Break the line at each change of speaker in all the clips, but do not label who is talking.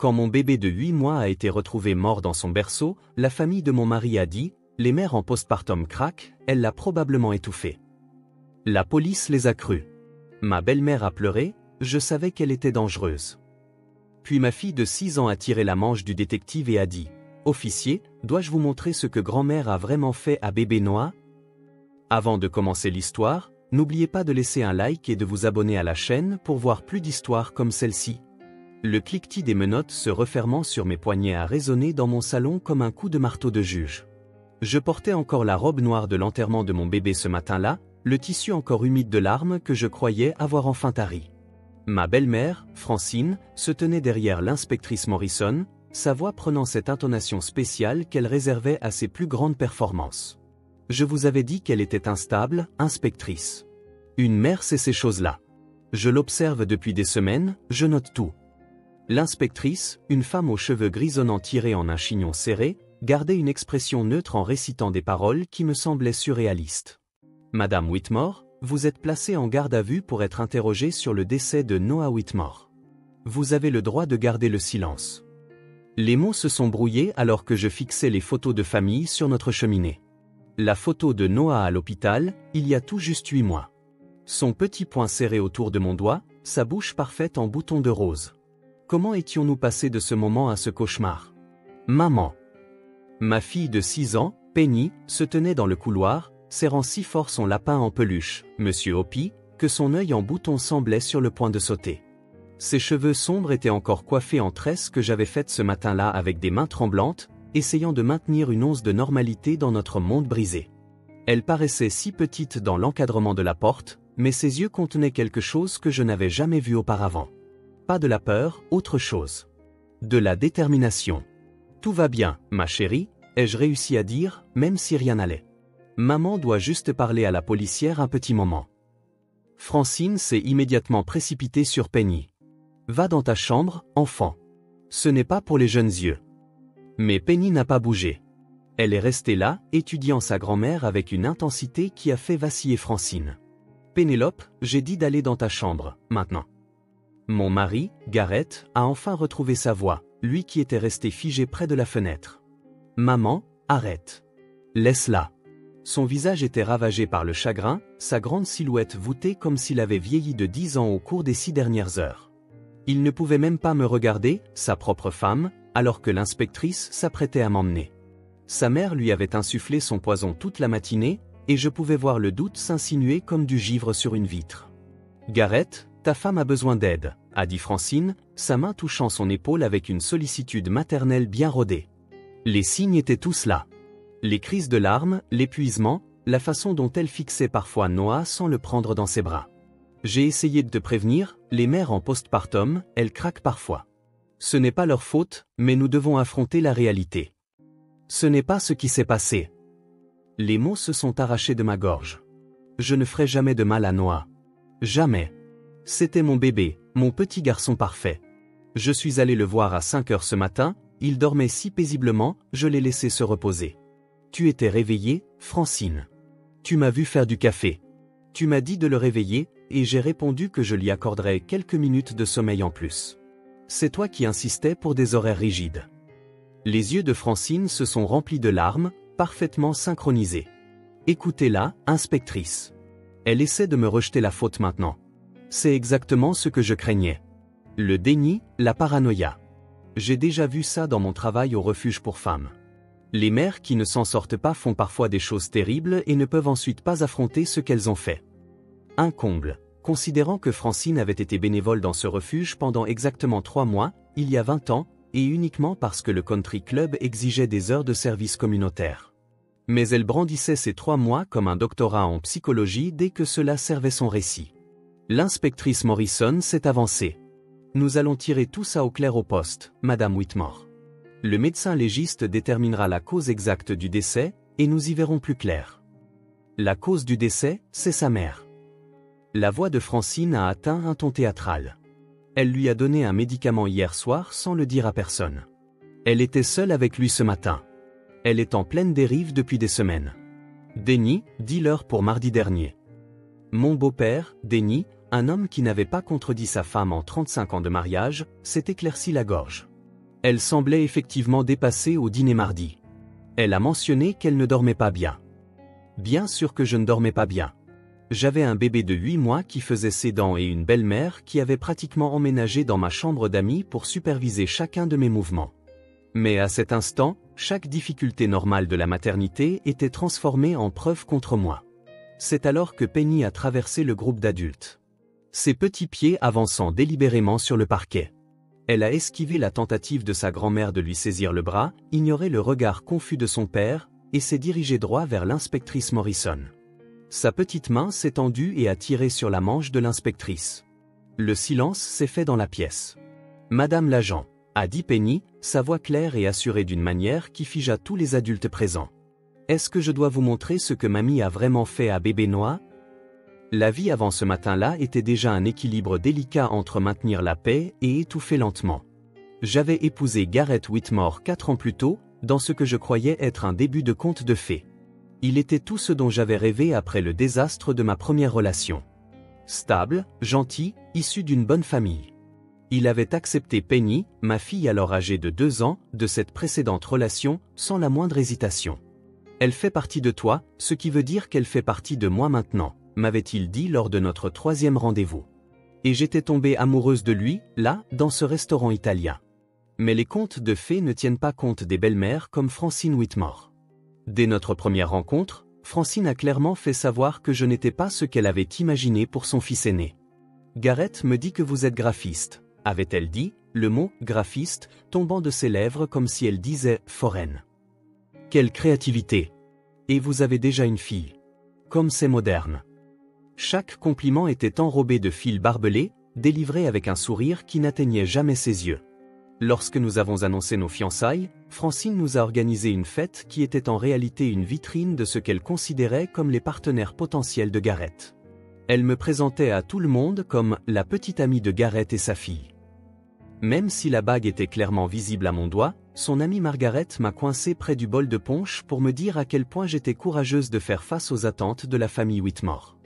Quand mon bébé de 8 mois a été retrouvé mort dans son berceau, la famille de mon mari a dit, les mères en postpartum craquent, elle l'a probablement étouffé. La police les a crus. Ma belle-mère a pleuré, je savais qu'elle était dangereuse. Puis ma fille de 6 ans a tiré la manche du détective et a dit, officier, dois-je vous montrer ce que grand-mère a vraiment fait à bébé Noah? Avant de commencer l'histoire, n'oubliez pas de laisser un like et de vous abonner à la chaîne pour voir plus d'histoires comme celle-ci. Le cliquetis des menottes se refermant sur mes poignets a résonné dans mon salon comme un coup de marteau de juge. Je portais encore la robe noire de l'enterrement de mon bébé ce matin-là, le tissu encore humide de larmes que je croyais avoir enfin tari. Ma belle-mère, Francine, se tenait derrière l'inspectrice Morrison, sa voix prenant cette intonation spéciale qu'elle réservait à ses plus grandes performances. Je vous avais dit qu'elle était instable, inspectrice. Une mère sait ces choses-là. Je l'observe depuis des semaines, je note tout. L'inspectrice, une femme aux cheveux grisonnants tirés en un chignon serré, gardait une expression neutre en récitant des paroles qui me semblaient surréalistes. Madame Whitmore, vous êtes placée en garde à vue pour être interrogée sur le décès de Noah Whitmore. Vous avez le droit de garder le silence. Les mots se sont brouillés alors que je fixais les photos de famille sur notre cheminée. La photo de Noah à l'hôpital, il y a tout juste 8 mois. Son petit poing serré autour de mon doigt, sa bouche parfaite en bouton de rose. Comment étions-nous passés de ce moment à ce cauchemar? Maman. Ma fille de 6 ans, Penny, se tenait dans le couloir, serrant si fort son lapin en peluche, Monsieur Hoppy, que son œil en bouton semblait sur le point de sauter. Ses cheveux sombres étaient encore coiffés en tresses que j'avais faites ce matin-là avec des mains tremblantes, essayant de maintenir une once de normalité dans notre monde brisé. Elle paraissait si petite dans l'encadrement de la porte, mais ses yeux contenaient quelque chose que je n'avais jamais vu auparavant. Pas de la peur, autre chose. De la détermination. Tout va bien, ma chérie, ai-je réussi à dire, même si rien n'allait. Maman doit juste parler à la policière un petit moment. Francine s'est immédiatement précipitée sur Penny. Va dans ta chambre, enfant. Ce n'est pas pour les jeunes yeux. Mais Penny n'a pas bougé. Elle est restée là, étudiant sa grand-mère avec une intensité qui a fait vaciller Francine. Pénélope, j'ai dit d'aller dans ta chambre, maintenant. Mon mari, Garrett, a enfin retrouvé sa voix, lui qui était resté figé près de la fenêtre. Maman, arrête. Laisse-la. Son visage était ravagé par le chagrin, sa grande silhouette voûtée comme s'il avait vieilli de 10 ans au cours des 6 dernières heures. Il ne pouvait même pas me regarder, sa propre femme, alors que l'inspectrice s'apprêtait à m'emmener. Sa mère lui avait insufflé son poison toute la matinée, et je pouvais voir le doute s'insinuer comme du givre sur une vitre. Garrett, ta femme a besoin d'aide, a dit Francine, sa main touchant son épaule avec une sollicitude maternelle bien rodée. Les signes étaient tous là. Les crises de larmes, l'épuisement, la façon dont elle fixait parfois Noah sans le prendre dans ses bras. J'ai essayé de te prévenir, les mères en postpartum, elles craquent parfois. Ce n'est pas leur faute, mais nous devons affronter la réalité. Ce n'est pas ce qui s'est passé. Les mots se sont arrachés de ma gorge. Je ne ferai jamais de mal à Noah. Jamais. C'était mon bébé, mon petit garçon parfait. Je suis allé le voir à 5 heures ce matin, il dormait si paisiblement, je l'ai laissé se reposer. Tu étais réveillée, Francine. Tu m'as vu faire du café. Tu m'as dit de le réveiller, et j'ai répondu que je lui accorderais quelques minutes de sommeil en plus. C'est toi qui insistais pour des horaires rigides. Les yeux de Francine se sont remplis de larmes, parfaitement synchronisées. Écoutez-la, inspectrice. Elle essaie de me rejeter la faute maintenant. C'est exactement ce que je craignais. Le déni, la paranoïa. J'ai déjà vu ça dans mon travail au refuge pour femmes. Les mères qui ne s'en sortent pas font parfois des choses terribles et ne peuvent ensuite pas affronter ce qu'elles ont fait. Un comble. Considérant que Francine avait été bénévole dans ce refuge pendant exactement 3 mois, il y a 20 ans, et uniquement parce que le country club exigeait des heures de service communautaire. Mais elle brandissait ces 3 mois comme un doctorat en psychologie dès que cela servait son récit. L'inspectrice Morrison s'est avancée. Nous allons tirer tout ça au clair au poste, Madame Whitmore. Le médecin légiste déterminera la cause exacte du décès, et nous y verrons plus clair. La cause du décès, c'est sa mère. La voix de Francine a atteint un ton théâtral. Elle lui a donné un médicament hier soir sans le dire à personne. Elle était seule avec lui ce matin. Elle est en pleine dérive depuis des semaines. Denny, dis-leur pour mardi dernier. Mon beau-père, Denny, un homme qui n'avait pas contredit sa femme en 35 ans de mariage, s'est éclairci la gorge. Elle semblait effectivement dépassée au dîner mardi. Elle a mentionné qu'elle ne dormait pas bien. Bien sûr que je ne dormais pas bien. J'avais un bébé de 8 mois qui faisait ses dents et une belle-mère qui avait pratiquement emménagé dans ma chambre d'amis pour superviser chacun de mes mouvements. Mais à cet instant, chaque difficulté normale de la maternité était transformée en preuve contre moi. C'est alors que Penny a traversé le groupe d'adultes. Ses petits pieds avançant délibérément sur le parquet. Elle a esquivé la tentative de sa grand-mère de lui saisir le bras, ignoré le regard confus de son père, et s'est dirigée droit vers l'inspectrice Morrison. Sa petite main s'est tendue et a tiré sur la manche de l'inspectrice. Le silence s'est fait dans la pièce. « Madame l'agent », a dit Penny, sa voix claire et assurée d'une manière qui figea tous les adultes présents. « Est-ce que je dois vous montrer ce que mamie a vraiment fait à bébé Noah ?» La vie avant ce matin-là était déjà un équilibre délicat entre maintenir la paix et étouffer lentement. J'avais épousé Garrett Whitmore 4 ans plus tôt, dans ce que je croyais être un début de conte de fées. Il était tout ce dont j'avais rêvé après le désastre de ma première relation. Stable, gentil, issu d'une bonne famille. Il avait accepté Penny, ma fille alors âgée de 2 ans, de cette précédente relation, sans la moindre hésitation. Elle fait partie de toi, ce qui veut dire qu'elle fait partie de moi maintenant, m'avait-il dit lors de notre 3e rendez-vous. Et j'étais tombée amoureuse de lui, là, dans ce restaurant italien. Mais les contes de fées ne tiennent pas compte des belles-mères comme Francine Whitmore. Dès notre première rencontre, Francine a clairement fait savoir que je n'étais pas ce qu'elle avait imaginé pour son fils aîné. « Garrett me dit que vous êtes graphiste », avait-elle dit, le mot « graphiste » tombant de ses lèvres comme si elle disait « foraine ». Quelle créativité! Et vous avez déjà une fille. Comme c'est moderne. Chaque compliment était enrobé de fils barbelés, délivré avec un sourire qui n'atteignait jamais ses yeux. Lorsque nous avons annoncé nos fiançailles, Francine nous a organisé une fête qui était en réalité une vitrine de ce qu'elle considérait comme les partenaires potentiels de Garrett. Elle me présentait à tout le monde comme la petite amie de Garrett et sa fille. Même si la bague était clairement visible à mon doigt, son amie Margaret m'a coincé près du bol de punch pour me dire à quel point j'étais courageuse de faire face aux attentes de la famille Whitmore.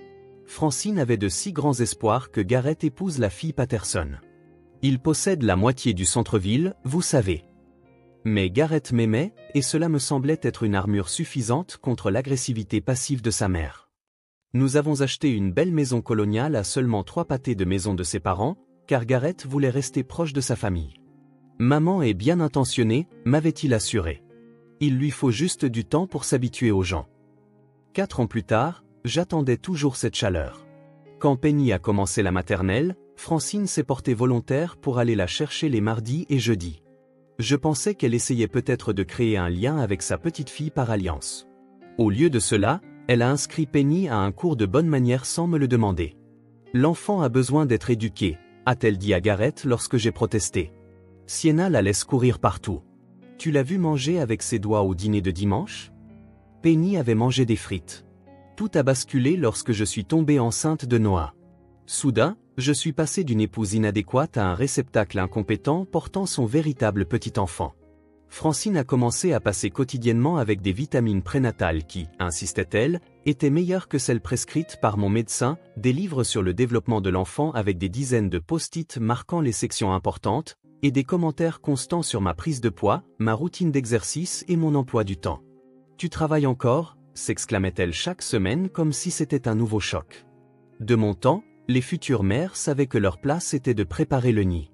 Francine avait de si grands espoirs que Garrett épouse la fille Patterson. Il possède la moitié du centre-ville, vous savez. Mais Garrett m'aimait, et cela me semblait être une armure suffisante contre l'agressivité passive de sa mère. Nous avons acheté une belle maison coloniale à seulement 3 pâtés de maison de ses parents, car Garrett voulait rester proche de sa famille. Maman est bien intentionnée, m'avait-il assuré. Il lui faut juste du temps pour s'habituer aux gens. 4 ans plus tard, j'attendais toujours cette chaleur. Quand Penny a commencé la maternelle, Francine s'est portée volontaire pour aller la chercher les mardis et jeudis. Je pensais qu'elle essayait peut-être de créer un lien avec sa petite fille par alliance. Au lieu de cela, elle a inscrit Penny à un cours de bonne manière sans me le demander. L'enfant a besoin d'être éduqué, a-t-elle dit à Garrett lorsque j'ai protesté. Sienna la laisse courir partout. Tu l'as vu manger avec ses doigts au dîner de dimanche? Penny avait mangé des frites. Tout a basculé lorsque je suis tombée enceinte de Noah. Soudain, je suis passée d'une épouse inadéquate à un réceptacle incompétent portant son véritable petit enfant. Francine a commencé à passer quotidiennement avec des vitamines prénatales qui, insistait-elle, étaient meilleures que celles prescrites par mon médecin, des livres sur le développement de l'enfant avec des dizaines de post-it marquant les sections importantes, et des commentaires constants sur ma prise de poids, ma routine d'exercice et mon emploi du temps. « Tu travailles encore ?» s'exclamait-elle chaque semaine comme si c'était un nouveau choc. De mon temps, les futures mères savaient que leur place était de préparer le nid.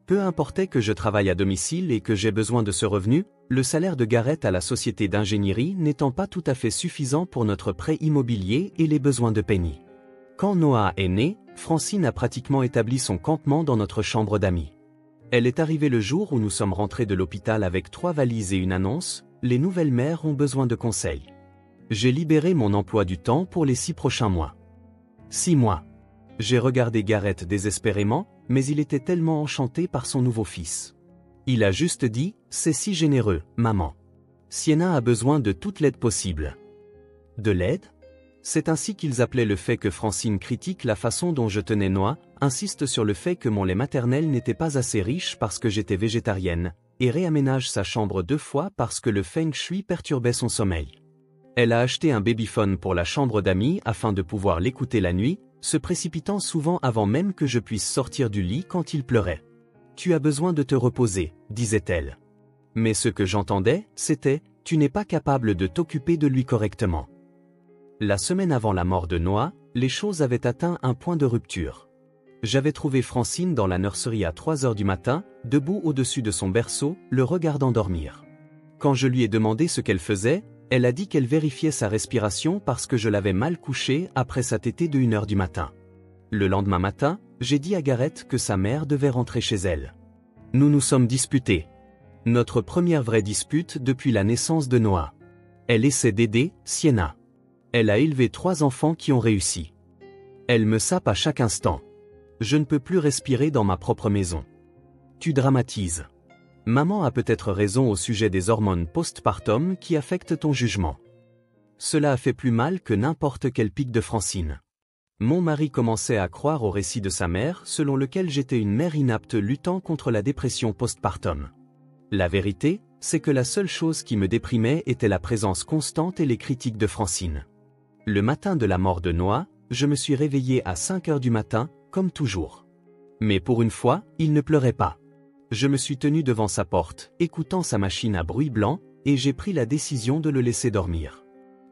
Peu importait que je travaille à domicile et que j'ai besoin de ce revenu, le salaire de Garrett à la société d'ingénierie n'étant pas tout à fait suffisant pour notre prêt immobilier et les besoins de Penny. Quand Noah est né, Francine a pratiquement établi son campement dans notre chambre d'amis. Elle est arrivée le jour où nous sommes rentrés de l'hôpital avec 3 valises et une annonce, les nouvelles mères ont besoin de conseils. J'ai libéré mon emploi du temps pour les 6 prochains mois. 6 mois. J'ai regardé Garrett désespérément, mais il était tellement enchanté par son nouveau fils. Il a juste dit, c'est si généreux, maman. Sienna a besoin de toute l'aide possible. De l'aide? C'est ainsi qu'ils appelaient le fait que Francine critique la façon dont je tenais Noah, insiste sur le fait que mon lait maternel n'était pas assez riche parce que j'étais végétarienne, et réaménage sa chambre 2 fois parce que le feng shui perturbait son sommeil. Elle a acheté un babyphone pour la chambre d'amis afin de pouvoir l'écouter la nuit, se précipitant souvent avant même que je puisse sortir du lit quand il pleurait. Tu as besoin de te reposer, disait-elle. Mais ce que j'entendais, c'était « Tu n'es pas capable de t'occuper de lui correctement ». La semaine avant la mort de Noah, les choses avaient atteint un point de rupture. J'avais trouvé Francine dans la nurserie à 3 heures du matin, debout au-dessus de son berceau, le regardant dormir. Quand je lui ai demandé ce qu'elle faisait, elle a dit qu'elle vérifiait sa respiration parce que je l'avais mal couchée après sa tétée de 1 heure du matin. Le lendemain matin, j'ai dit à Gareth que sa mère devait rentrer chez elle. Nous nous sommes disputés. Notre première vraie dispute depuis la naissance de Noah. Elle essaie d'aider Sienna. Elle a élevé 3 enfants qui ont réussi. Elle me sape à chaque instant. Je ne peux plus respirer dans ma propre maison. Tu dramatises. Maman a peut-être raison au sujet des hormones postpartum qui affectent ton jugement. Cela a fait plus mal que n'importe quel pic de Francine. Mon mari commençait à croire au récit de sa mère selon lequel j'étais une mère inapte luttant contre la dépression postpartum. La vérité, c'est que la seule chose qui me déprimait était la présence constante et les critiques de Francine. Le matin de la mort de Noah, je me suis réveillé à 5 heures du matin, comme toujours. Mais pour une fois, il ne pleurait pas. Je me suis tenu devant sa porte, écoutant sa machine à bruit blanc, et j'ai pris la décision de le laisser dormir.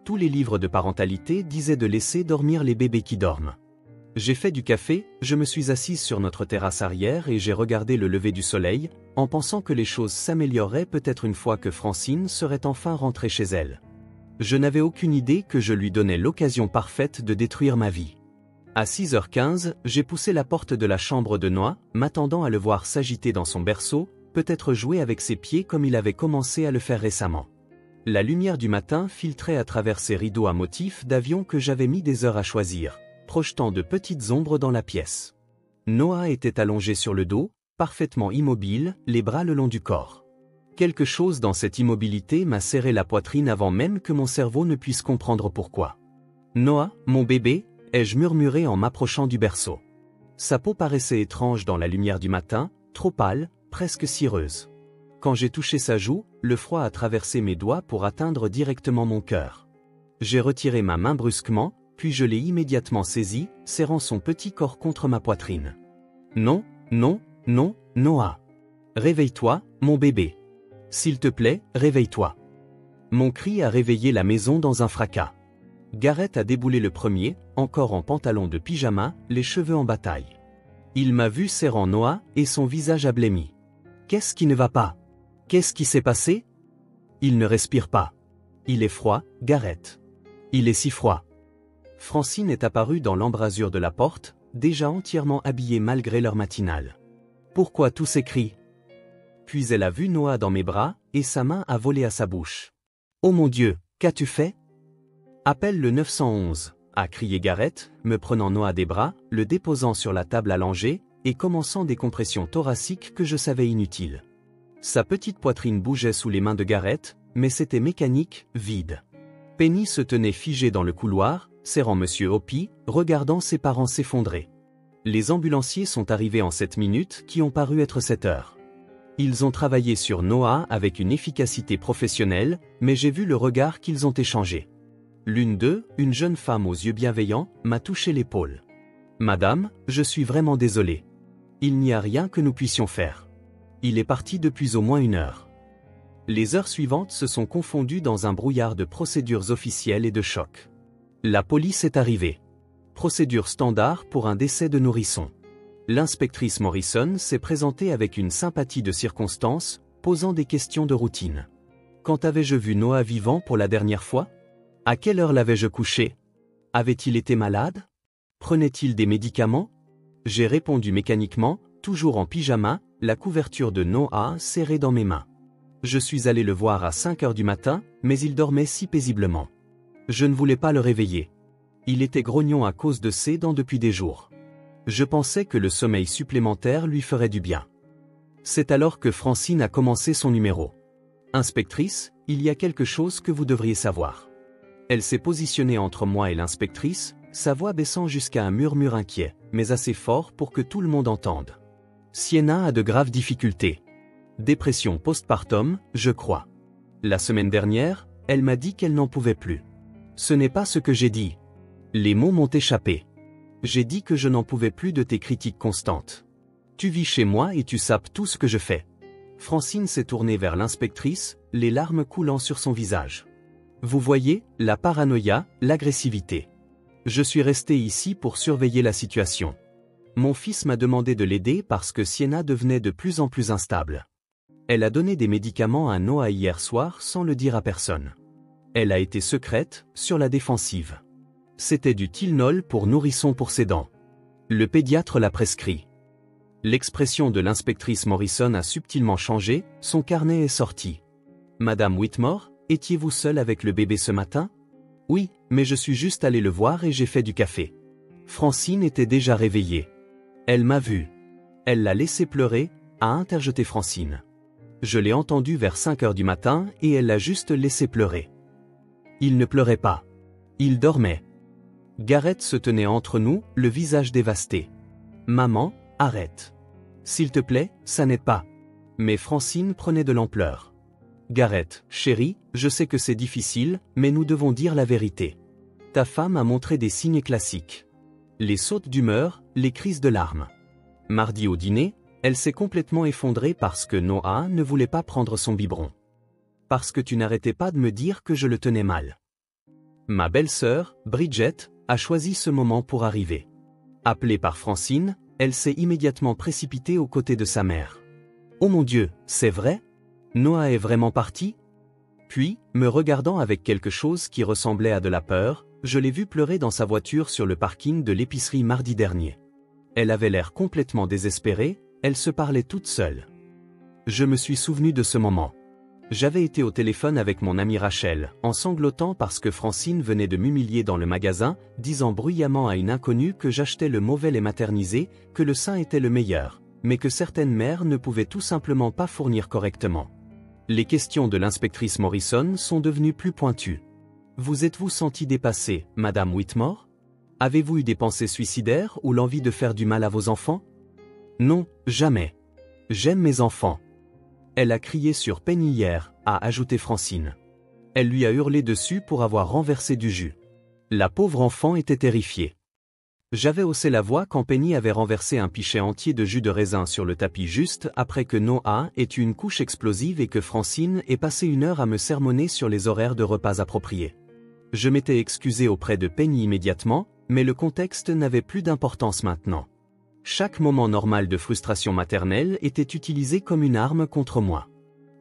Tous les livres de parentalité disaient de laisser dormir les bébés qui dorment. J'ai fait du café, je me suis assise sur notre terrasse arrière et j'ai regardé le lever du soleil, en pensant que les choses s'amélioreraient peut-être une fois que Francine serait enfin rentrée chez elle. Je n'avais aucune idée que je lui donnais l'occasion parfaite de détruire ma vie. À 6h15, j'ai poussé la porte de la chambre de Noah, m'attendant à le voir s'agiter dans son berceau, peut-être jouer avec ses pieds comme il avait commencé à le faire récemment. La lumière du matin filtrait à travers ces rideaux à motifs d'avion que j'avais mis des heures à choisir, projetant de petites ombres dans la pièce. Noah était allongé sur le dos, parfaitement immobile, les bras le long du corps. Quelque chose dans cette immobilité m'a serré la poitrine avant même que mon cerveau ne puisse comprendre pourquoi. « Noah, mon bébé », ai-je murmuré en m'approchant du berceau. Sa peau paraissait étrange dans la lumière du matin, trop pâle, presque cireuse. Quand j'ai touché sa joue, le froid a traversé mes doigts pour atteindre directement mon cœur. J'ai retiré ma main brusquement, puis je l'ai immédiatement saisi, serrant son petit corps contre ma poitrine. « Non, non, non, Noah. Réveille-toi, mon bébé. S'il te plaît, réveille-toi. » Mon cri a réveillé la maison dans un fracas. Gareth a déboulé le premier, encore en pantalon de pyjama, les cheveux en bataille. Il m'a vu serrant Noah et son visage a blêmi. Qu'est-ce qui ne va pas? Qu'est-ce qui s'est passé? Il ne respire pas. Il est froid, Gareth. Il est si froid. Francine est apparue dans l'embrasure de la porte, déjà entièrement habillée malgré l'heure matinale. Pourquoi tous ces cris? Puis elle a vu Noah dans mes bras, et sa main a volé à sa bouche. Oh mon Dieu, qu'as-tu fait? Appelle le 911, a crié Gareth, me prenant Noah des bras, le déposant sur la table allongée, et commençant des compressions thoraciques que je savais inutiles. Sa petite poitrine bougeait sous les mains de Gareth, mais c'était mécanique, vide. Penny se tenait figée dans le couloir, serrant Monsieur Hoppy, regardant ses parents s'effondrer. Les ambulanciers sont arrivés en 7 minutes qui ont paru être 7 heures. Ils ont travaillé sur Noah avec une efficacité professionnelle, mais j'ai vu le regard qu'ils ont échangé. L'une d'eux, une jeune femme aux yeux bienveillants, m'a touché l'épaule. « Madame, je suis vraiment désolé. Il n'y a rien que nous puissions faire. Il est parti depuis au moins 1 heure. » Les heures suivantes se sont confondues dans un brouillard de procédures officielles et de chocs. La police est arrivée. Procédure standard pour un décès de nourrisson. L'inspectrice Morrison s'est présentée avec une sympathie de circonstance, posant des questions de routine. Quand avais-je vu Noah vivant pour la dernière fois? À quelle heure l'avais-je couché? Avait-il été malade? Prenait-il des médicaments? J'ai répondu mécaniquement, toujours en pyjama, la couverture de Noah serrée dans mes mains. Je suis allé le voir à 5 heures du matin, mais il dormait si paisiblement. Je ne voulais pas le réveiller. Il était grognon à cause de ses dents depuis des jours. Je pensais que le sommeil supplémentaire lui ferait du bien. C'est alors que Francine a commencé son numéro. « Inspectrice, il y a quelque chose que vous devriez savoir. » Elle s'est positionnée entre moi et l'inspectrice, sa voix baissant jusqu'à un murmure inquiet, mais assez fort pour que tout le monde entende. Sienna a de graves difficultés. Dépression postpartum, je crois. La semaine dernière, elle m'a dit qu'elle n'en pouvait plus. Ce n'est pas ce que j'ai dit. Les mots m'ont échappé. J'ai dit que je n'en pouvais plus de tes critiques constantes. Tu vis chez moi et tu sapes tout ce que je fais. Francine s'est tournée vers l'inspectrice, les larmes coulant sur son visage. Vous voyez, la paranoïa, l'agressivité. Je suis resté ici pour surveiller la situation. Mon fils m'a demandé de l'aider parce que Sienna devenait de plus en plus instable. Elle a donné des médicaments à Noah hier soir sans le dire à personne. Elle a été secrète, sur la défensive. C'était du Tylenol pour nourrisson pour ses dents. Le pédiatre l'a prescrit. L'expression de l'inspectrice Morrison a subtilement changé, son carnet est sorti. Madame Whitmore, étiez-vous seule avec le bébé ce matin? Oui, mais je suis juste allé le voir et j'ai fait du café. Francine était déjà réveillée. Elle m'a vu. Elle l'a laissé pleurer, a interjeté Francine. Je l'ai entendue vers 5 heures du matin et elle l'a juste laissé pleurer. Il ne pleurait pas. Il dormait. Garrett se tenait entre nous, le visage dévasté. Maman, arrête. S'il te plaît, ça n'aide pas. Mais Francine prenait de l'ampleur. Garrett, chérie, je sais que c'est difficile, mais nous devons dire la vérité. Ta femme a montré des signes classiques. Les sautes d'humeur, les crises de larmes. Mardi au dîner, elle s'est complètement effondrée parce que Noah ne voulait pas prendre son biberon. Parce que tu n'arrêtais pas de me dire que je le tenais mal. Ma belle-sœur, Bridget, a choisi ce moment pour arriver. Appelée par Francine, elle s'est immédiatement précipitée aux côtés de sa mère. Oh mon Dieu, c'est vrai? Noah est vraiment parti? Puis, me regardant avec quelque chose qui ressemblait à de la peur, je l'ai vue pleurer dans sa voiture sur le parking de l'épicerie mardi dernier. Elle avait l'air complètement désespérée, elle se parlait toute seule. Je me suis souvenu de ce moment. J'avais été au téléphone avec mon amie Rachel, en sanglotant parce que Francine venait de m'humilier dans le magasin, disant bruyamment à une inconnue que j'achetais le mauvais lait maternisé, que le sein était le meilleur, mais que certaines mères ne pouvaient tout simplement pas fournir correctement. Les questions de l'inspectrice Morrison sont devenues plus pointues. Vous êtes-vous senti dépassée, Madame Whitmore? Avez-vous eu des pensées suicidaires ou l'envie de faire du mal à vos enfants? Non, jamais. J'aime mes enfants. Elle a crié sur Penny hier, a ajouté Francine. Elle lui a hurlé dessus pour avoir renversé du jus. La pauvre enfant était terrifiée. J'avais haussé la voix quand Penny avait renversé un pichet entier de jus de raisin sur le tapis juste après que Noah ait eu une couche explosive et que Francine ait passé 1 heure à me sermonner sur les horaires de repas appropriés. Je m'étais excusé auprès de Penny immédiatement, mais le contexte n'avait plus d'importance maintenant. Chaque moment normal de frustration maternelle était utilisé comme une arme contre moi.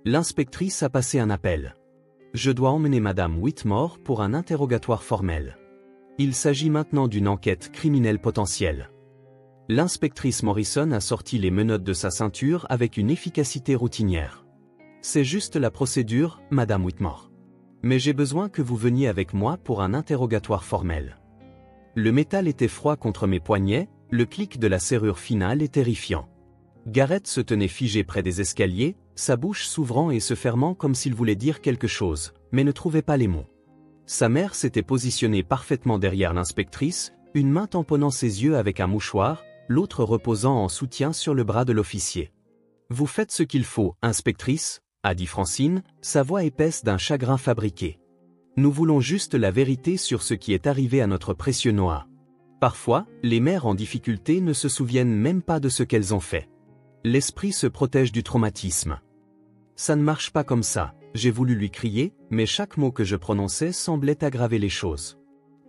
L'inspectrice a passé un appel. Je dois emmener Madame Whitmore pour un interrogatoire formel. Il s'agit maintenant d'une enquête criminelle potentielle. L'inspectrice Morrison a sorti les menottes de sa ceinture avec une efficacité routinière. C'est juste la procédure, Madame Whitmore. Mais j'ai besoin que vous veniez avec moi pour un interrogatoire formel. Le métal était froid contre mes poignets, le clic de la serrure finale est terrifiant. Garrett se tenait figé près des escaliers, sa bouche s'ouvrant et se fermant comme s'il voulait dire quelque chose, mais ne trouvait pas les mots. Sa mère s'était positionnée parfaitement derrière l'inspectrice, une main tamponnant ses yeux avec un mouchoir, l'autre reposant en soutien sur le bras de l'officier. « Vous faites ce qu'il faut, inspectrice », a dit Francine, sa voix épaisse d'un chagrin fabriqué. « Nous voulons juste la vérité sur ce qui est arrivé à notre précieux Noah. » Parfois, les mères en difficulté ne se souviennent même pas de ce qu'elles ont fait. L'esprit se protège du traumatisme. Ça ne marche pas comme ça, j'ai voulu lui crier, mais chaque mot que je prononçais semblait aggraver les choses.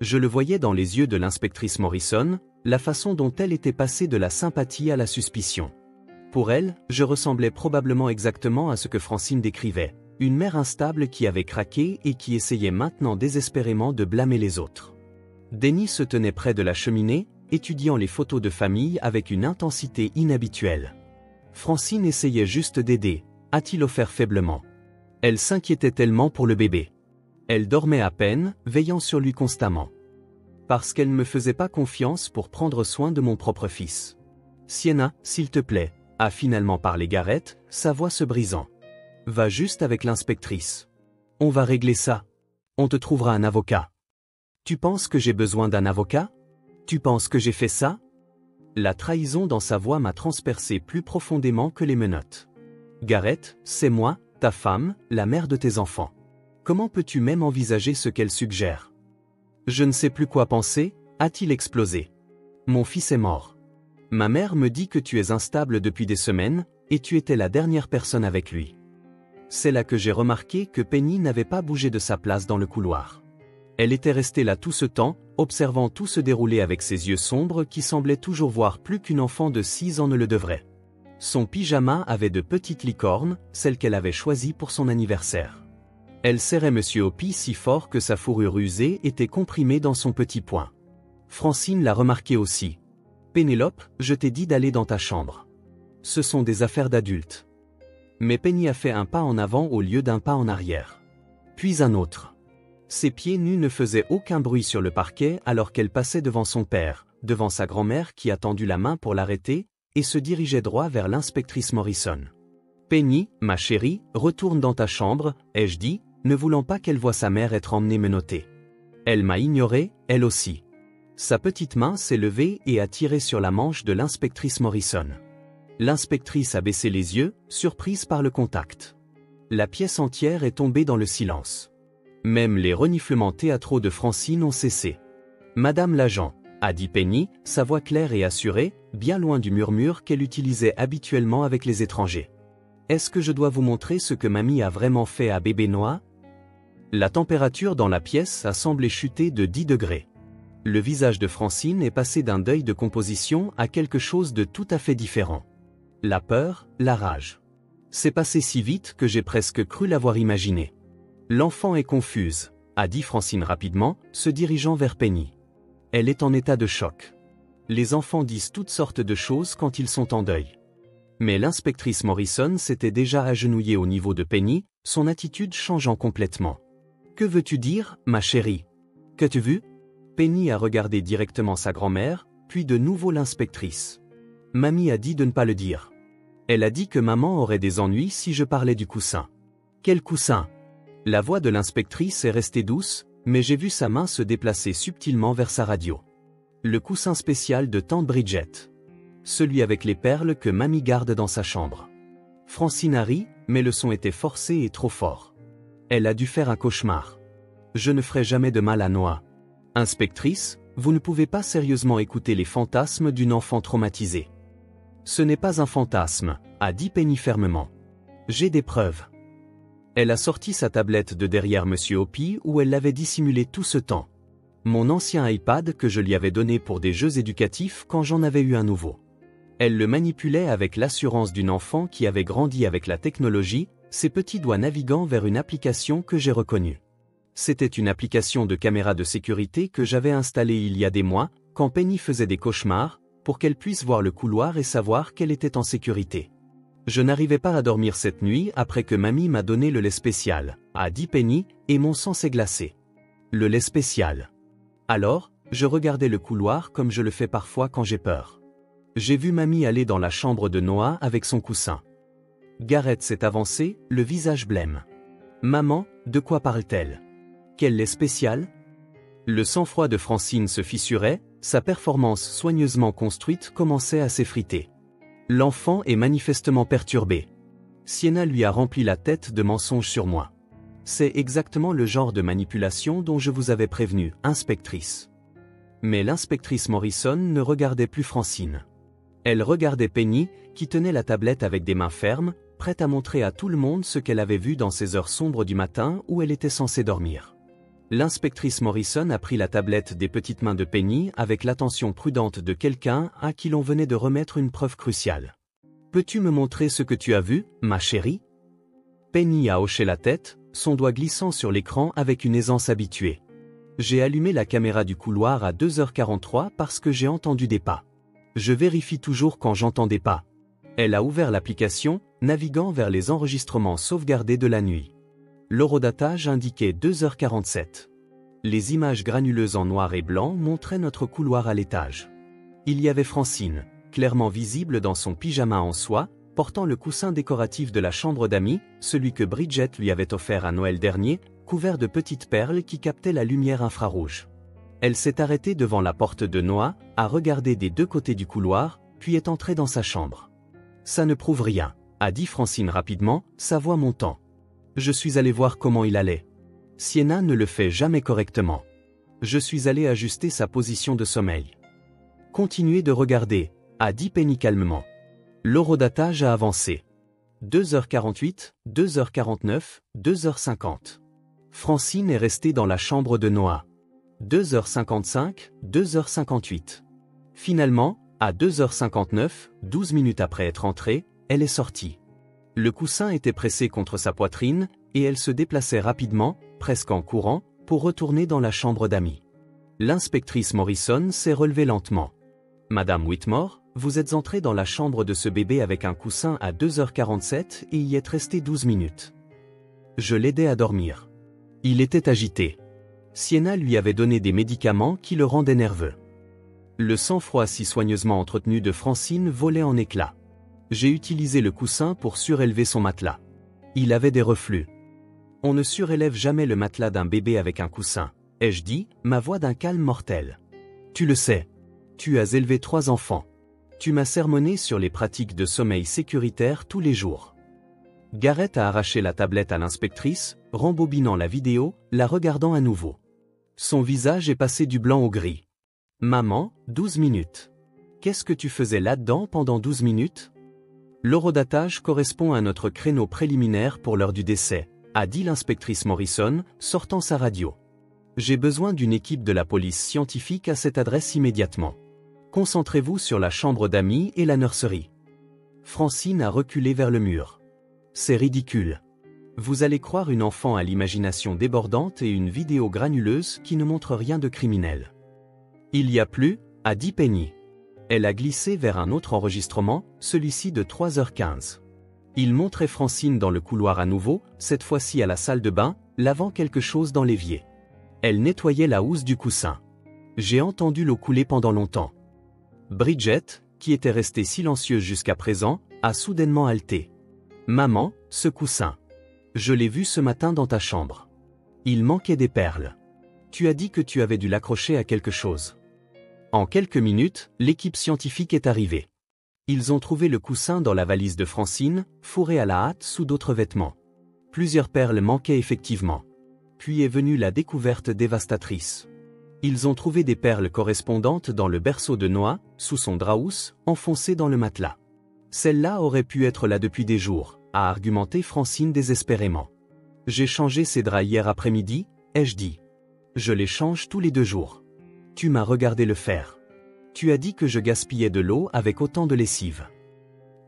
Je le voyais dans les yeux de l'inspectrice Morrison, la façon dont elle était passée de la sympathie à la suspicion. Pour elle, je ressemblais probablement exactement à ce que Francine décrivait, une mère instable qui avait craqué et qui essayait maintenant désespérément de blâmer les autres. Denny se tenait près de la cheminée, étudiant les photos de famille avec une intensité inhabituelle. Francine essayait juste d'aider, a-t-il offert faiblement. Elle s'inquiétait tellement pour le bébé. Elle dormait à peine, veillant sur lui constamment. Parce qu'elle ne me faisait pas confiance pour prendre soin de mon propre fils. Sienna, s'il te plaît, a finalement parlé Garrett, sa voix se brisant. Va juste avec l'inspectrice. On va régler ça. On te trouvera un avocat. Tu penses que j'ai besoin d'un avocat? Tu penses que j'ai fait ça? La trahison dans sa voix m'a transpercé plus profondément que les menottes. Garrett, c'est moi, ta femme, la mère de tes enfants. Comment peux-tu même envisager ce qu'elle suggère? Je ne sais plus quoi penser, a-t-il explosé. Mon fils est mort. Ma mère me dit que tu es instable depuis des semaines, et tu étais la dernière personne avec lui. C'est là que j'ai remarqué que Penny n'avait pas bougé de sa place dans le couloir. Elle était restée là tout ce temps, observant tout se dérouler avec ses yeux sombres qui semblaient toujours voir plus qu'une enfant de 6 ans ne le devrait. Son pyjama avait de petites licornes, celles qu'elle avait choisies pour son anniversaire. Elle serrait Monsieur Hopi si fort que sa fourrure usée était comprimée dans son petit poing. Francine l'a remarqué aussi. « Pénélope, je t'ai dit d'aller dans ta chambre. Ce sont des affaires d'adultes. » Mais Penny a fait un pas en avant au lieu d'un pas en arrière. Puis un autre. Ses pieds nus ne faisaient aucun bruit sur le parquet alors qu'elle passait devant son père, devant sa grand-mère qui a tendu la main pour l'arrêter, et se dirigeait droit vers l'inspectrice Morrison. « Penny, ma chérie, retourne dans ta chambre, ai-je dit, ne voulant pas qu'elle voie sa mère être emmenée menottée. Elle m'a ignoré, elle aussi. » Sa petite main s'est levée et a tiré sur la manche de l'inspectrice Morrison. L'inspectrice a baissé les yeux, surprise par le contact. La pièce entière est tombée dans le silence. Même les reniflements théâtraux de Francine ont cessé. « Madame l'agent », a dit Penny, sa voix claire et assurée, bien loin du murmure qu'elle utilisait habituellement avec les étrangers. « Est-ce que je dois vous montrer ce que mamie a vraiment fait à bébé Noah ?» La température dans la pièce a semblé chuter de 10 degrés. Le visage de Francine est passé d'un deuil de composition à quelque chose de tout à fait différent. La peur, la rage. C'est passé si vite que j'ai presque cru l'avoir imaginé. L'enfant est confuse, a dit Francine rapidement, se dirigeant vers Penny. Elle est en état de choc. Les enfants disent toutes sortes de choses quand ils sont en deuil. Mais l'inspectrice Morrison s'était déjà agenouillée au niveau de Penny, son attitude changeant complètement. « Que veux-tu dire, ma chérie ? Qu'as-tu vu ?» Penny a regardé directement sa grand-mère, puis de nouveau l'inspectrice. « Mamie a dit de ne pas le dire. Elle a dit que maman aurait des ennuis si je parlais du coussin. »« Quel coussin ?» La voix de l'inspectrice est restée douce, mais j'ai vu sa main se déplacer subtilement vers sa radio. « Le coussin spécial de tante Bridget. Celui avec les perles que mamie garde dans sa chambre. » Francine a ri, mais le son était forcé et trop fort. Elle a dû faire un cauchemar. « Je ne ferai jamais de mal à Noah. » Inspectrice, vous ne pouvez pas sérieusement écouter les fantasmes d'une enfant traumatisée. Ce n'est pas un fantasme, a dit Penny fermement. J'ai des preuves. Elle a sorti sa tablette de derrière Monsieur Hopi où elle l'avait dissimulée tout ce temps. Mon ancien iPad que je lui avais donné pour des jeux éducatifs quand j'en avais eu un nouveau. Elle le manipulait avec l'assurance d'une enfant qui avait grandi avec la technologie, ses petits doigts naviguant vers une application que j'ai reconnue. C'était une application de caméra de sécurité que j'avais installée il y a des mois, quand Penny faisait des cauchemars, pour qu'elle puisse voir le couloir et savoir qu'elle était en sécurité. Je n'arrivais pas à dormir cette nuit après que mamie m'a donné le lait spécial, a dit Penny, et mon sang s'est glacé. Le lait spécial. Alors, je regardais le couloir comme je le fais parfois quand j'ai peur. J'ai vu mamie aller dans la chambre de Noah avec son coussin. Gareth s'est avancé, le visage blême. Maman, de quoi parle-t-elle ? Quel lait spécial ? Le sang-froid de Francine se fissurait, sa performance soigneusement construite commençait à s'effriter. L'enfant est manifestement perturbé. Sienna lui a rempli la tête de mensonges sur moi. C'est exactement le genre de manipulation dont je vous avais prévenu, inspectrice. Mais l'inspectrice Morrison ne regardait plus Francine. Elle regardait Penny, qui tenait la tablette avec des mains fermes, prête à montrer à tout le monde ce qu'elle avait vu dans ces heures sombres du matin où elle était censée dormir. L'inspectrice Morrison a pris la tablette des petites mains de Penny avec l'attention prudente de quelqu'un à qui l'on venait de remettre une preuve cruciale. « Peux-tu me montrer ce que tu as vu, ma chérie ?» Penny a hoché la tête, son doigt glissant sur l'écran avec une aisance habituée. J'ai allumé la caméra du couloir à 2h43 parce que j'ai entendu des pas. Je vérifie toujours quand j'entends des pas. Elle a ouvert l'application, naviguant vers les enregistrements sauvegardés de la nuit. L'horodatage indiquait 2h47. Les images granuleuses en noir et blanc montraient notre couloir à l'étage. Il y avait Francine, clairement visible dans son pyjama en soie, portant le coussin décoratif de la chambre d'amis, celui que Bridget lui avait offert à Noël dernier, couvert de petites perles qui captaient la lumière infrarouge. Elle s'est arrêtée devant la porte de Noah, a regardé des deux côtés du couloir, puis est entrée dans sa chambre. « Ça ne prouve rien », a dit Francine rapidement, sa voix montant. Je suis allé voir comment il allait. Sienna ne le fait jamais correctement. Je suis allé ajuster sa position de sommeil. Continuez de regarder, a dit Penny calmement. L'horodatage a avancé. 2h48, 2h49, 2h50. Francine est restée dans la chambre de Noah. 2h55, 2h58. Finalement, à 2h59, 12 minutes après être entrée, elle est sortie. Le coussin était pressé contre sa poitrine, et elle se déplaçait rapidement, presque en courant, pour retourner dans la chambre d'amis. L'inspectrice Morrison s'est relevée lentement. « Madame Whitmore, vous êtes entrée dans la chambre de ce bébé avec un coussin à 2h47 et y êtes restée 12 minutes. Je l'aidais à dormir. Il était agité. Sienna lui avait donné des médicaments qui le rendaient nerveux. Le sang-froid si soigneusement entretenu de Francine volait en éclats. J'ai utilisé le coussin pour surélever son matelas. Il avait des reflux. On ne surélève jamais le matelas d'un bébé avec un coussin, ai-je dit, ma voix d'un calme mortel. Tu le sais. Tu as élevé 3 enfants. Tu m'as sermonné sur les pratiques de sommeil sécuritaire tous les jours. Garrett a arraché la tablette à l'inspectrice, rembobinant la vidéo, la regardant à nouveau. Son visage est passé du blanc au gris. Maman, 12 minutes. Qu'est-ce que tu faisais là-dedans pendant 12 minutes? L'horodatage correspond à notre créneau préliminaire pour l'heure du décès, a dit l'inspectrice Morrison, sortant sa radio. J'ai besoin d'une équipe de la police scientifique à cette adresse immédiatement. Concentrez-vous sur la chambre d'amis et la nurserie. Francine a reculé vers le mur. C'est ridicule. Vous allez croire une enfant à l'imagination débordante et une vidéo granuleuse qui ne montre rien de criminel. Il y a plus, a dit Penny. Elle a glissé vers un autre enregistrement, celui-ci de 3h15. Il montrait Francine dans le couloir à nouveau, cette fois-ci à la salle de bain, lavant quelque chose dans l'évier. Elle nettoyait la housse du coussin. J'ai entendu l'eau couler pendant longtemps. Bridget, qui était restée silencieuse jusqu'à présent, a soudainement halté. Maman, ce coussin. Je l'ai vu ce matin dans ta chambre. Il manquait des perles. Tu as dit que tu avais dû l'accrocher à quelque chose. En quelques minutes, l'équipe scientifique est arrivée. Ils ont trouvé le coussin dans la valise de Francine, fourré à la hâte sous d'autres vêtements. Plusieurs perles manquaient effectivement. Puis est venue la découverte dévastatrice. Ils ont trouvé des perles correspondantes dans le berceau de Noah, sous son draps, enfoncé dans le matelas. Celle-là aurait pu être là depuis des jours, a argumenté Francine désespérément. J'ai changé ces draps hier après-midi, ai-je dit. Je les change tous les 2 jours. Tu m'as regardé le faire. Tu as dit que je gaspillais de l'eau avec autant de lessive.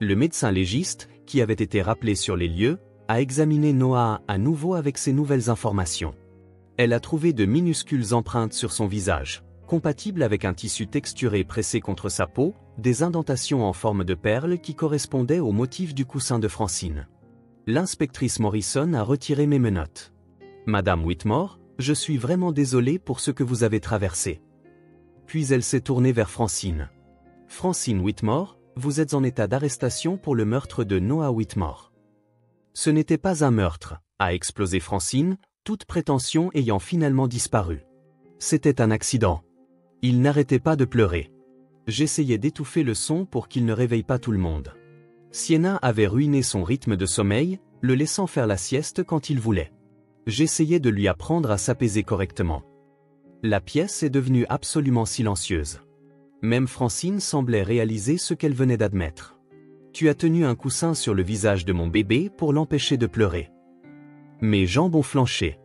Le médecin légiste, qui avait été rappelé sur les lieux, a examiné Noah à nouveau avec ces nouvelles informations. Elle a trouvé de minuscules empreintes sur son visage, compatibles avec un tissu texturé pressé contre sa peau, des indentations en forme de perles qui correspondaient au motif du coussin de Francine. L'inspectrice Morrison a retiré mes menottes. Madame Whitmore, je suis vraiment désolée pour ce que vous avez traversé. Puis elle s'est tournée vers Francine. Francine Whitmore, vous êtes en état d'arrestation pour le meurtre de Noah Whitmore. Ce n'était pas un meurtre, a explosé Francine, toute prétention ayant finalement disparu. C'était un accident. Il n'arrêtait pas de pleurer. J'essayais d'étouffer le son pour qu'il ne réveille pas tout le monde. Sienna avait ruiné son rythme de sommeil, le laissant faire la sieste quand il voulait. J'essayais de lui apprendre à s'apaiser correctement. La pièce est devenue absolument silencieuse. Même Francine semblait réaliser ce qu'elle venait d'admettre. Tu as tenu un coussin sur le visage de mon bébé pour l'empêcher de pleurer. Mes jambes ont flanché.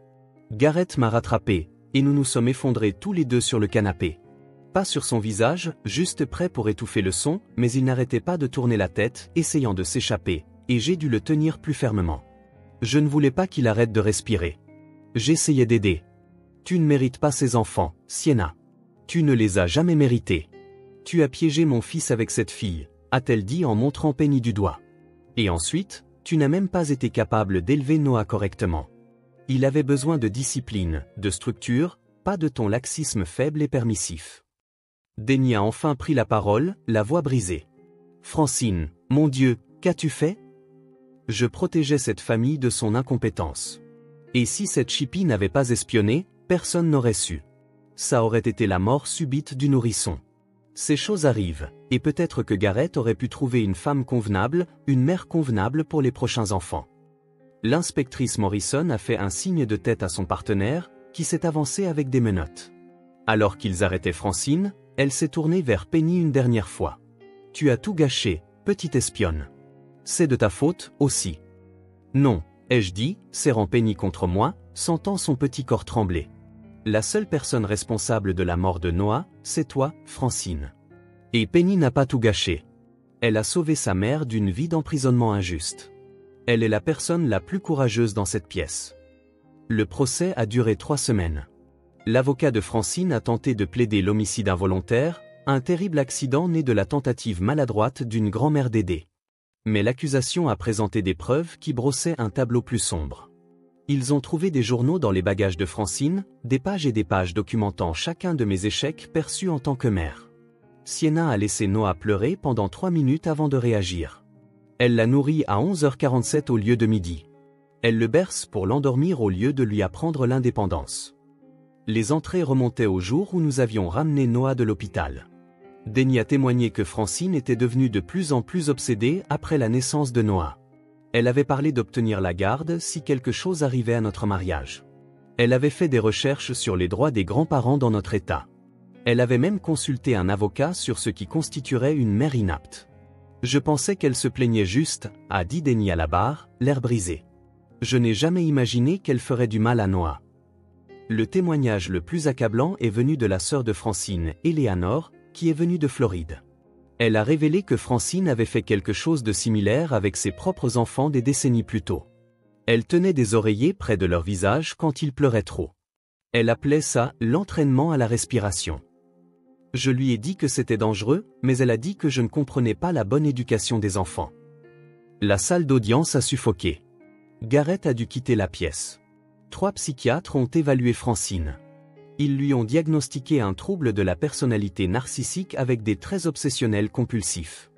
Garrett m'a rattrapé, et nous nous sommes effondrés tous les 2 sur le canapé. Pas sur son visage, juste prêt pour étouffer le son, mais il n'arrêtait pas de tourner la tête, essayant de s'échapper, et j'ai dû le tenir plus fermement. Je ne voulais pas qu'il arrête de respirer. J'essayais d'aider. Tu ne mérites pas ces enfants, Sienna. Tu ne les as jamais mérités. Tu as piégé mon fils avec cette fille, a-t-elle dit en montrant Penny du doigt. Et ensuite, tu n'as même pas été capable d'élever Noah correctement. Il avait besoin de discipline, de structure, pas de ton laxisme faible et permissif. Denny a enfin pris la parole, la voix brisée. Francine, mon Dieu, qu'as-tu fait? Je protégeais cette famille de son incompétence. Et si cette chipie n'avait pas espionné, personne n'aurait su. Ça aurait été la mort subite du nourrisson. Ces choses arrivent, et peut-être que Garrett aurait pu trouver une femme convenable, une mère convenable pour les prochains enfants. L'inspectrice Morrison a fait un signe de tête à son partenaire, qui s'est avancé avec des menottes. Alors qu'ils arrêtaient Francine, elle s'est tournée vers Penny une dernière fois. Tu as tout gâché, petite espionne. C'est de ta faute, aussi. Non, ai-je dit, serrant Penny contre moi, sentant son petit corps trembler. La seule personne responsable de la mort de Noah, c'est toi, Francine. Et Penny n'a pas tout gâché. Elle a sauvé sa mère d'une vie d'emprisonnement injuste. Elle est la personne la plus courageuse dans cette pièce. Le procès a duré 3 semaines. L'avocat de Francine a tenté de plaider l'homicide involontaire, un terrible accident né de la tentative maladroite d'une grand-mère d'aider. Mais l'accusation a présenté des preuves qui brossaient un tableau plus sombre. Ils ont trouvé des journaux dans les bagages de Francine, des pages et des pages documentant chacun de mes échecs perçus en tant que mère. Sienna a laissé Noah pleurer pendant 3 minutes avant de réagir. Elle l'a nourri à 11h47 au lieu de midi. Elle le berce pour l'endormir au lieu de lui apprendre l'indépendance. Les entrées remontaient au jour où nous avions ramené Noah de l'hôpital. Denny a témoigné que Francine était devenue de plus en plus obsédée après la naissance de Noah. Elle avait parlé d'obtenir la garde si quelque chose arrivait à notre mariage. Elle avait fait des recherches sur les droits des grands-parents dans notre État. Elle avait même consulté un avocat sur ce qui constituerait une mère inapte. Je pensais qu'elle se plaignait juste, a dit Denny à la barre, l'air brisé. Je n'ai jamais imaginé qu'elle ferait du mal à Noah. Le témoignage le plus accablant est venu de la sœur de Francine, Eleanor, qui est venue de Floride. Elle a révélé que Francine avait fait quelque chose de similaire avec ses propres enfants des décennies plus tôt. Elle tenait des oreillers près de leur visage quand ils pleuraient trop. Elle appelait ça « l'entraînement à la respiration ». Je lui ai dit que c'était dangereux, mais elle a dit que je ne comprenais pas la bonne éducation des enfants. La salle d'audience a suffoqué. Garrett a dû quitter la pièce. 3 psychiatres ont évalué Francine. Ils lui ont diagnostiqué un trouble de la personnalité narcissique avec des traits obsessionnels compulsifs.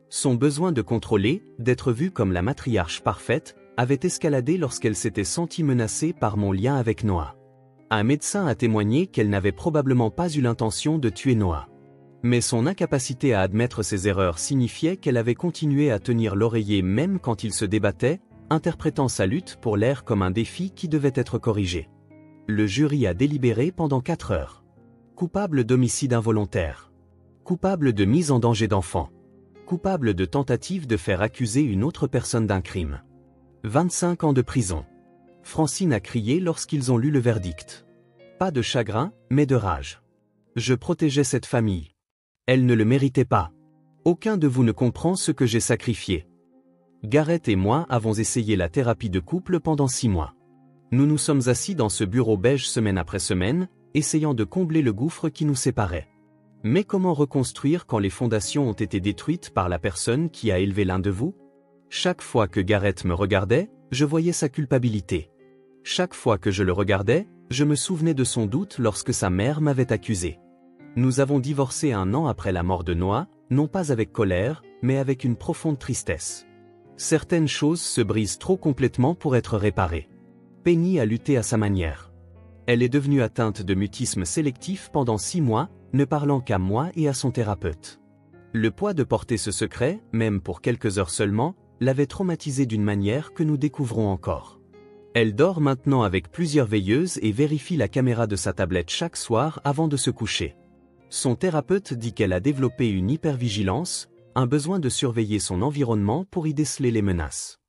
Son besoin de contrôler, d'être vue comme la matriarche parfaite, avait escaladé lorsqu'elle s'était sentie menacée par mon lien avec Noah. Un médecin a témoigné qu'elle n'avait probablement pas eu l'intention de tuer Noah. Mais son incapacité à admettre ses erreurs signifiait qu'elle avait continué à tenir l'oreiller même quand il se débattait, interprétant sa lutte pour l'air comme un défi qui devait être corrigé. Le jury a délibéré pendant 4 heures. Coupable d'homicide involontaire. Coupable de mise en danger d'enfant. Coupable de tentative de faire accuser une autre personne d'un crime. 25 ans de prison. Francine a crié lorsqu'ils ont lu le verdict. Pas de chagrin, mais de rage. Je protégeais cette famille. Elle ne le méritait pas. Aucun de vous ne comprend ce que j'ai sacrifié. Garrett et moi avons essayé la thérapie de couple pendant 6 mois. Nous nous sommes assis dans ce bureau beige semaine après semaine, essayant de combler le gouffre qui nous séparait. Mais comment reconstruire quand les fondations ont été détruites par la personne qui a élevé l'un de vous? Chaque fois que Garrett me regardait, je voyais sa culpabilité. Chaque fois que je le regardais, je me souvenais de son doute lorsque sa mère m'avait accusé. Nous avons divorcé 1 an après la mort de Noah, non pas avec colère, mais avec une profonde tristesse. Certaines choses se brisent trop complètement pour être réparées. Penny a lutté à sa manière. Elle est devenue atteinte de mutisme sélectif pendant 6 mois, ne parlant qu'à moi et à son thérapeute. Le poids de porter ce secret, même pour quelques heures seulement, l'avait traumatisée d'une manière que nous découvrons encore. Elle dort maintenant avec plusieurs veilleuses et vérifie la caméra de sa tablette chaque soir avant de se coucher. Son thérapeute dit qu'elle a développé une hypervigilance, un besoin de surveiller son environnement pour y déceler les menaces.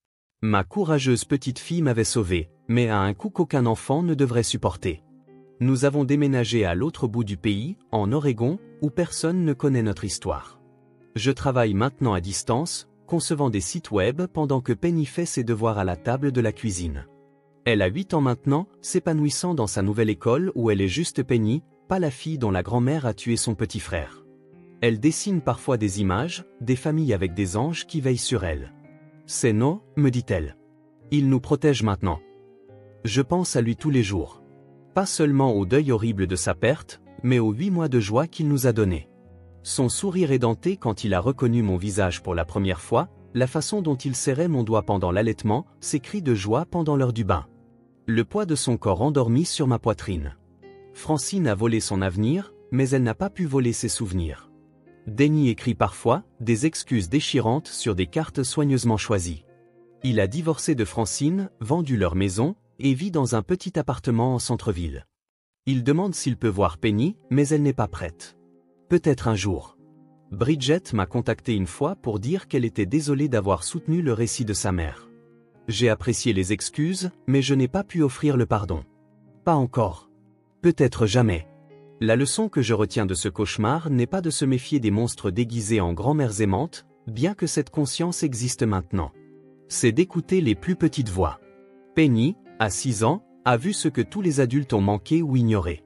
Ma courageuse petite fille m'avait sauvé, mais à un coût qu'aucun enfant ne devrait supporter. Nous avons déménagé à l'autre bout du pays, en Oregon, où personne ne connaît notre histoire. Je travaille maintenant à distance, concevant des sites web pendant que Penny fait ses devoirs à la table de la cuisine. Elle a 8 ans maintenant, s'épanouissant dans sa nouvelle école où elle est juste Penny, pas la fille dont la grand-mère a tué son petit frère. Elle dessine parfois des images, des familles avec des anges qui veillent sur elle. C'est non, me dit-elle. Il nous protège maintenant. Je pense à lui tous les jours. Pas seulement au deuil horrible de sa perte, mais aux 8 mois de joie qu'il nous a donnés. Son sourire édenté quand il a reconnu mon visage pour la première fois, la façon dont il serrait mon doigt pendant l'allaitement, ses cris de joie pendant l'heure du bain. Le poids de son corps endormi sur ma poitrine. Francine a volé son avenir, mais elle n'a pas pu voler ses souvenirs. Denny écrit parfois des excuses déchirantes sur des cartes soigneusement choisies. Il a divorcé de Francine, vendu leur maison, et vit dans un petit appartement en centre-ville. Il demande s'il peut voir Penny, mais elle n'est pas prête. Peut-être un jour. Bridget m'a contacté une fois pour dire qu'elle était désolée d'avoir soutenu le récit de sa mère. J'ai apprécié les excuses, mais je n'ai pas pu offrir le pardon. Pas encore. Peut-être jamais. La leçon que je retiens de ce cauchemar n'est pas de se méfier des monstres déguisés en grand-mères aimantes, bien que cette conscience existe maintenant. C'est d'écouter les plus petites voix. Penny, à 6 ans, a vu ce que tous les adultes ont manqué ou ignoré.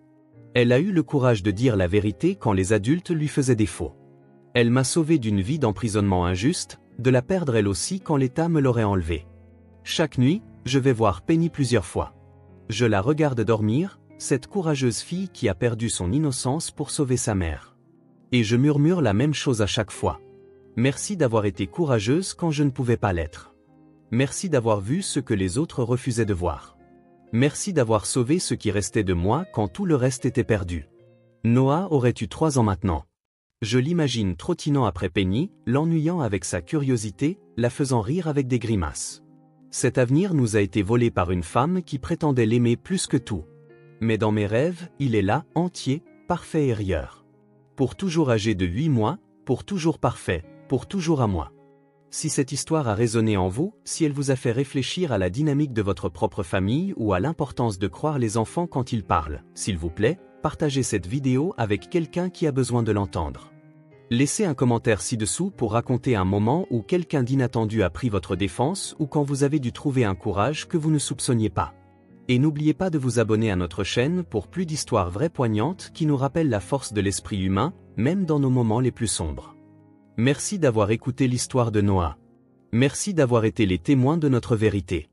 Elle a eu le courage de dire la vérité quand les adultes lui faisaient défaut. Elle m'a sauvé d'une vie d'emprisonnement injuste, de la perdre elle aussi quand l'État me l'aurait enlevée. Chaque nuit, je vais voir Penny plusieurs fois. Je la regarde dormir, cette courageuse fille qui a perdu son innocence pour sauver sa mère. Et je murmure la même chose à chaque fois. Merci d'avoir été courageuse quand je ne pouvais pas l'être. Merci d'avoir vu ce que les autres refusaient de voir. Merci d'avoir sauvé ce qui restait de moi quand tout le reste était perdu. Noah aurait eu 3 ans maintenant. Je l'imagine trottinant après Penny, l'ennuyant avec sa curiosité, la faisant rire avec des grimaces. Cet avenir nous a été volé par une femme qui prétendait l'aimer plus que tout. Mais dans mes rêves, il est là, entier, parfait et rieur. Pour toujours âgé de 8 mois, pour toujours parfait, pour toujours à moi. Si cette histoire a résonné en vous, si elle vous a fait réfléchir à la dynamique de votre propre famille ou à l'importance de croire les enfants quand ils parlent, s'il vous plaît, partagez cette vidéo avec quelqu'un qui a besoin de l'entendre. Laissez un commentaire ci-dessous pour raconter un moment où quelqu'un d'inattendu a pris votre défense ou quand vous avez dû trouver un courage que vous ne soupçonniez pas. Et n'oubliez pas de vous abonner à notre chaîne pour plus d'histoires vraies poignantes qui nous rappellent la force de l'esprit humain, même dans nos moments les plus sombres. Merci d'avoir écouté l'histoire de Noah. Merci d'avoir été les témoins de notre vérité.